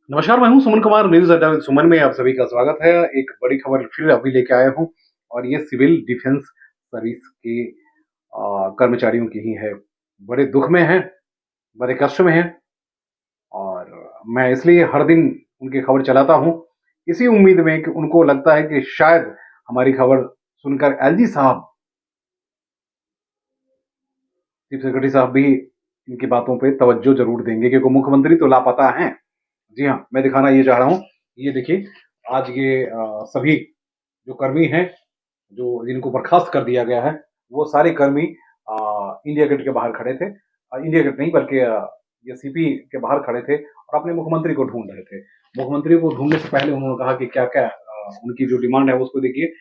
नमस्कार, मैं हूं सुमन कुमार। न्यूज़ अड्डा विद सुमन में आप सभी का स्वागत है। एक बड़ी खबर फिर अभी लेके आया हूं और ये सिविल डिफेंस सर्विस के कर्मचारियों की ही है। बड़े दुख में हैं, बड़े कष्ट में हैं और मैं इसलिए हर दिन उनकी खबर चलाता हूं, इसी उम्मीद में कि उनको लगता है कि शायद हमारी खबर सुनकर एलजी साहब, चीफ सेक्रेटरी साहब भी इनकी बातों पे तवज्जो ज़रूर देंगे क्योंकि मुख्यमंत्री तो लापता हैं। जी हाँ, मैं दिखाना ये चाह रहा हूँ। ये देखिए, आज ये सभी जो कर्मी हैं, जो जिनको बर्खास्त कर दिया गया है, वो सारे कर्मी इंडिया गेट के बाहर खड़े थे। इंडिया गेट नहीं बल्कि ये सीपी के बाहर खड़े थे और अपने मुख्यमंत्री को ढूंढ रहे थे। मुख्यमंत्री को ढूंढने से पहले उन्होंने कहा कि क्या-क्या उनकी जो डिमांड है उसको देखिए।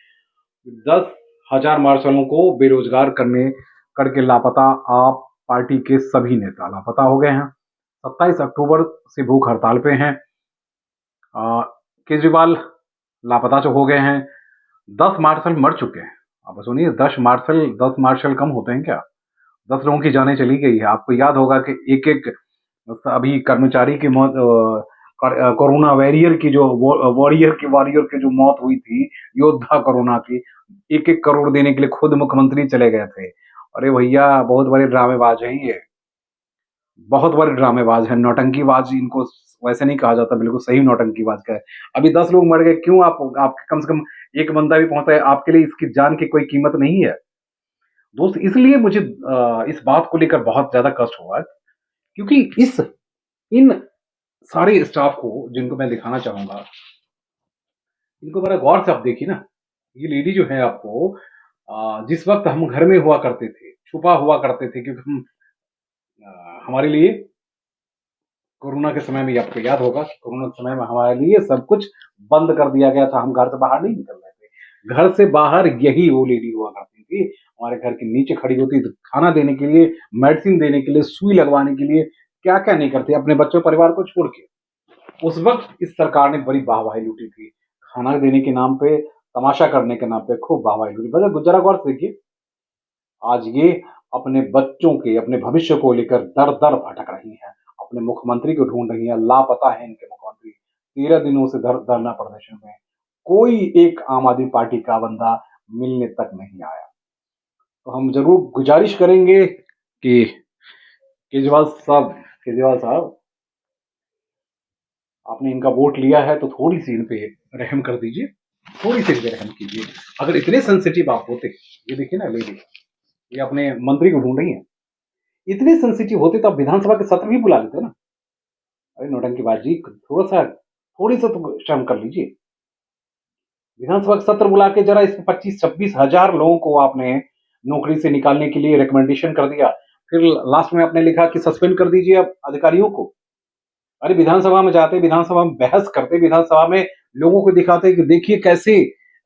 10,000 मार्शलों को बेरोजगार करके लापता आप पार्टी के सभी नेता लापता हो गए हैं। 27 अक्टूबर से भूख हड़ताल पे हैं। केजरीवाल लापता तो हो गए हैं। 10 मार्शल मर चुके हैं। आप सुनिए, 10 मार्शल कम होते हैं क्या? 10 लोगों की जानें चली गई है। आपको याद होगा कि एक-एक अभी कर्मचारी की मौत, कोरोना वॉरियर की जो मौत हुई थी, योद्धा कोरोना की, 1-1 करोड़ देने के लिए खुद मुख्यमंत्री चले गए थे। अरे भैया, बहुत बड़े ड्रामेबाज हैं ये। बहुत बड़े ड्रामेबाज हैं, नौटंकीबाज इनको वैसे नहीं कहा जाता, बिल्कुल सही नौटंकीबाज का है। अभी 10 लोग मर गए, क्यों आप कम से कम एक बंदा भी पहुँचा है, आपके लिए इसकी जान की कोई कीमत नहीं है। दोस्त, इसलिए मुझे इस बात को लेकर बहुत ज़्यादा कष्ट हुआ है, क्योंकि इस इन सारे स्टाफ को जिनको मैं दिखाना चाहूँगा, इनको बड़ा गौर से आप देखिए ना। ये लेडी जो है आपको, जिस वक़्त हम घर में हुआ करते थे, छुपा हुआ करते थे क्योंकि हमारे लिए कोरोना के समय में आपको याद होगा कि कोरोना के समय में हमारे लिए सब कुछ बंद कर दिया गया था, हम घर से बाहर नहीं निकल रहे थे। घर से बाहर यही वो लेडी हुआ करती थी, हमारे घर के नीचे खड़ी होती थी, खाना देने के लिए, मेडिसिन देने के लिए, सुई लगवाने के लिए, क्या-क्या नहीं करती अपने बच्चों परिवार को छोड़ के। उस वक़्त इस सरकार ने बड़ी वाहवाही लूटी थी। खाना देने के नाम पे, तमाशा करने के नाम पे खूब वाहवाही लूटी। ज़रा गौर से देखिए, आज ये अपने बच्चों के, अपने भविष्य को लेकर दर-दर भटक रही हैं। अपने मुख्यमंत्री को ढूँढ रही हैं, लापता हैं इनके मुख्यमंत्री। 13 दिनों से धरना प्रदर्शन में कोई एक आम आदमी पार्टी का बंदा मिलने तक नहीं आया। तो हम ज़रूर गुज़ारिश करेंगे कि केजरीवाल साहब, आपने इनका वोट लिया है तो थोड़ी-सी इन पे रहम कर दीजिए, थोड़ी-सी इन पे रहम कीजिए। अगर इतने सेंसिटिव आप होते, ये देखिए ना लेडी, ये अपने मंत्री को ढूँढ रही हैं। इतने सेंसिटिव होते तो आप विधानसभा के सत्र भी बुला लेते ना। अरे नौटंकीबाज जी, थोड़ी सा तो शर्म कर लीजिए। विधानसभा का सत्र बुला के जरा इस 25-26 हजार लोगों को आपने नौकरी से निकालने के लिए रिकमेंडेशन कर दिया। फिर लास्ट में आपने लिखा कि सस्पेंड कर दीजिए अब अधिकारियों को। अरे विधानसभा में जाते, विधानसभा में बहस करते, विधानसभा में लोगों को दिखाते कि देखिए कैसे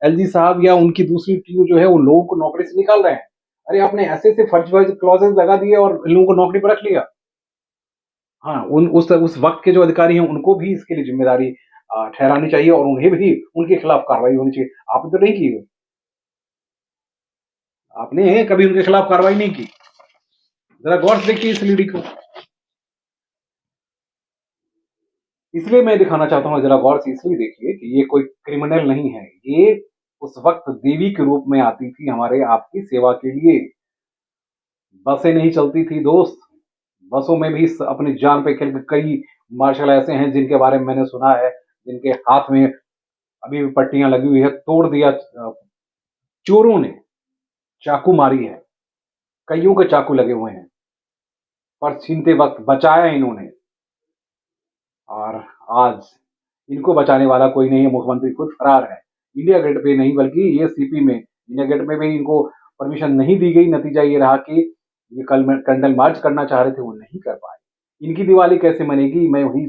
एलजी साहब या उनकी दूसरी टीम जो है उन लोगों को नौकरी से निकाल रहे हैं। अरे आपने ऐसे-ऐसे फर्जी-फर्जी क्लॉजेस लगा दिए और इन लोगों को नौकरी पर रख लिया। हाँ, उन उस वक़्त के जो अधिकारी हैं उनको भी इसके लिए ज़िम्मेदारी ठहरानी चाहिए और उन्हें भी उनके खिलाफ कार्रवाई होनी चाहिए। आपने तो नहीं की। आपने कभी उनके खिलाफ कार्रवाई नहीं की। ज़रा गौर से देखिए इस लेडी को। इसलिए मैं दिखाना चाहता हूँ, ज़रा गौर से इसलिए देखिए कि ये कोई क्रिमिनल नहीं है। ये उस वक़्त देवी के रूप में आती थी हमारे आपकी सेवा के लिए। बसें नहीं चलती थी दोस्त, बसों में भी अपनी जान पे खेल के कई मार्शल ऐसे हैं जिनके बारे में मैंने सुना है, जिनके हाथ में अभी भी पट्टियाँ लगी हुई है, तोड़ दिया चोरों ने, चाकू मारी है, कइयों के चाकू लगे हुए हैं, पर्स छीनते वक़्त बचाया इन्होंने और आज इनको बचाने वाला कोई नहीं है, मुख्यमंत्री खुद फरार है। इंडिया गेट पे नहीं बल्कि ये सीपी में, इंडिया गेट में भी इनको परमिशन नहीं दी गई, नतीजा ये रहा कि ये कल में कैंडल मार्च करना चाह रहे थे, वो नहीं कर पाए। इनकी दिवाली कैसे मनेगी, मैं वही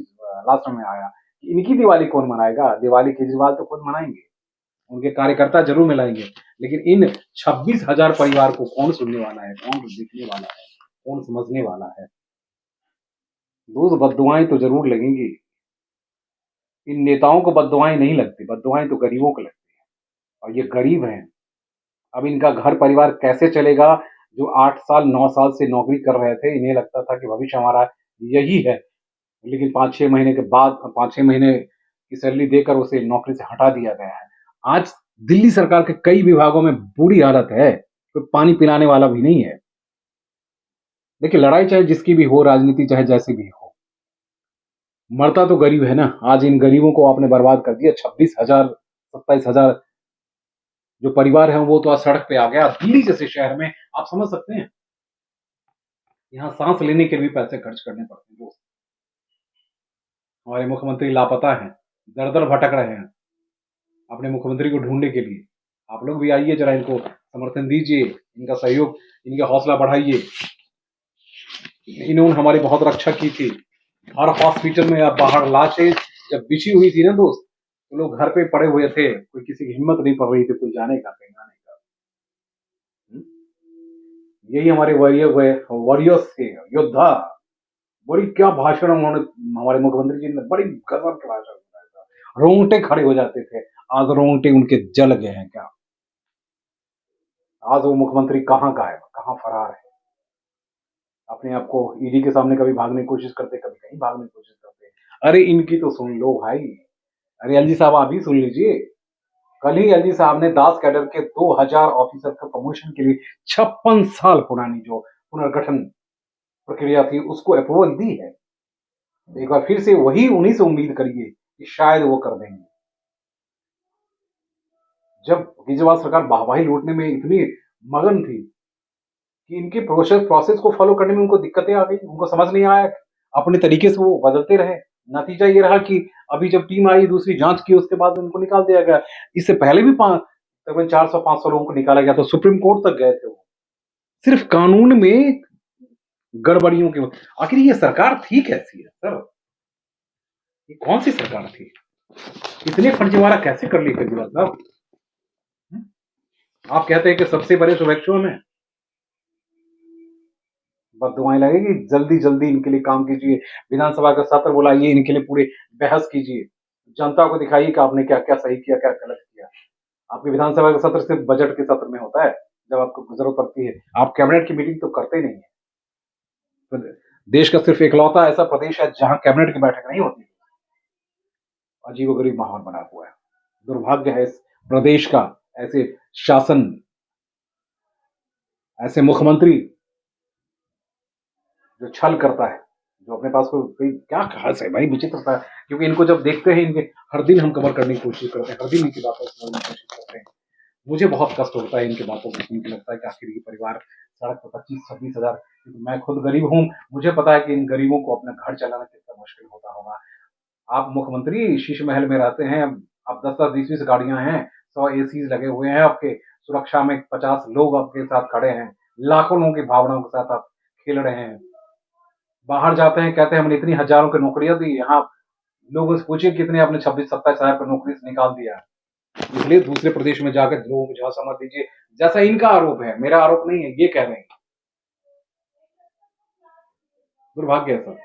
लास्ट में आया, कि इनकी दिवाली कौन मनाएगा? दिवाली केजरीवाल तो खुद मनाएँगे, उनके कार्यकर्ता ज़रूर मिलाएँगे, लेकिन इन 26,000 परिवार को कौन सुनने वाला है, कौन देखने वाला है, कौन समझने वाला है? रोज़ बद्दुआएँ तो ज़रूर लगेंगी। इन नेताओं को बद्दुआएँ नहीं लगती, बद्दुआएँ तो गरीबों को लगती हैं और ये गरीब हैं। अब इनका घर परिवार कैसे चलेगा? जो 8 साल, 9 साल से नौकरी कर रहे थे, इन्हें लगता था कि भविष्य हमारा यही है। लेकिन 5-6 महीने के बाद 5-6 महीने की सैलरी देकर उसे नौकरी से हटा दिया गया है। आज दिल्ली सरकार के कई विभागों में बुरी हालत है, कोई पानी पिलाने वाला भी नहीं है। देखिए, लड़ाई चाहे जिसकी भी हो, राजनीति चाहे जैसी भी हो, मरता तो गरीब है ना। आज इन गरीबों को आपने बर्बाद कर दिया। 26,000 27,000 जो परिवार हैं वो तो आज सड़क पे आ गया। दिल्ली जैसे शहर में आप समझ सकते हैं, यहाँ सांस लेने के लिए भी पैसे खर्च करने पड़ते हैं दोस्त। हमारे मुख्यमंत्री लापता हैं, दर-दर भटक रहे हैं अपने मुख्यमंत्री को ढूँढने के लिए। आप लोग भी आइए, ज़रा इनको समर्थन दीजिए, इनका सहयोग, इनका हौसला बढ़ाइए। इन्होंने हमारी बहुत रक्षा की थी। हर हॉस्पिटल में या बाहर लाशें जब बिछी हुई थी ना दोस्त, तो लोग घर पे पड़े हुए थे, कोई किसी की हिम्मत नहीं पड़ रही थी कोई जाने का, कहीं आने का। यही हमारे वॉरियर्स थे, योद्धा। बड़ी क्या भाषण उन्होंने, हमारे मुख्यमंत्री जी ने बड़ी गजब के भाषण दिया था। रोंगटे खड़े हो जाते थे। आज रोंगटे उनके जल गए हैं क्या? आज वो मुख्यमंत्री कहाँ गायब, कहाँ फरार है? अपने आप को ईडी के सामने कभी भागने की कोशिश करते, कभी कहीं भागने की कोशिश करते। अरे इनकी तो सुन लो भाई। अरे एलजी साहब आप ही सुन लीजिए। कल ही एलजी साहब ने दास कैडर के 2000 ऑफिसर का प्रमोशन के लिए 56 साल पुरानी जो पुनर्गठन प्रक्रिया थी उसको अप्रूवल दी है। एक बार फिर से वही उन्हीं से उम्मीद करिए कि शायद वो कर देंगे। जब केजरीवाल सरकार वाहवाही लूटने में इतनी मगन थी कि इनके प्रोसेस को फॉलो करने में उनको दिक्कतें आ गई, उनको समझ नहीं आया, अपने तरीके से वो बदलते रहे। नतीजा ये रहा कि अभी जब टीम आई, दूसरी जांच की, उसके बाद उनको निकाल दिया गया। इससे पहले भी तकरीबन 400-500 लोगों को निकाला गया, तो सुप्रीम कोर्ट तक गए थे वो, सिर्फ कानून में गड़बड़ियों की। आखिर ये सरकार थी कैसी है सर? ये कौन सी सरकार थी? इतने फर्जीवाड़ा कैसे कर ली केजरीवाल साहब? आप कहते हैं कि सबसे बड़े शुभेच्छुओं में बददुआएं लगेगी। जल्दी जल्दी इनके लिए काम कीजिए, विधानसभा का सत्र बुलाइए, इनके लिए पूरे बहस कीजिए, जनता को दिखाइए कि आपने क्या क्या सही किया, क्या गलत किया। आपकी विधानसभा का सत्र सिर्फ बजट के सत्र में होता है, जब आपको जरूरत पड़ती है। आप कैबिनेट की मीटिंग तो करते नहीं है। तो देश का सिर्फ इकलौता ऐसा प्रदेश है जहां कैबिनेट की बैठक नहीं होती। अजीबोगरीब माहौल बना हुआ है। दुर्भाग्य है इस प्रदेश का, ऐसे शासन, ऐसे मुख्यमंत्री जो छल करता है, जो अपने पास कोई क्या खास है भाई, विचित्रता है। क्योंकि इनको जब देखते हैं, इनके हर दिन हम कवर करने की कोशिश करते हैं, हर दिन इनकी बातों को समझने की कोशिश करते हैं। मुझे बहुत कष्ट होता है इनकी बातों को सुन के। लगता है कि आखिर ये परिवार सड़क पर 25-26 हजार, मैं खुद गरीब हूँ, मुझे पता है कि इन गरीबों को अपना घर चलाना कितना मुश्किल होता होगा। आप मुख्यमंत्री शीश महल में रहते हैं, आप 10-10 20-20 गाड़ियां हैं, 100 एसी लगे हुए हैं आपके, सुरक्षा में 50 लोग आपके साथ खड़े हैं, लाखों लोगों की भावनाओं के साथ आप खेल रहे हैं। बाहर जाते हैं, कहते हैं हमने इतनी हजारों की नौकरियां दी। यहाँ लोगों से पूछिए कितने आपने 26-27 हजार को नौकरी से निकाल दिया। इसलिए दूसरे प्रदेश में जाकर लोगों को झांसा मत दीजिए, जैसा इनका आरोप है, मेरा आरोप नहीं है, ये कह रहे हैं। दुर्भाग्य है सर।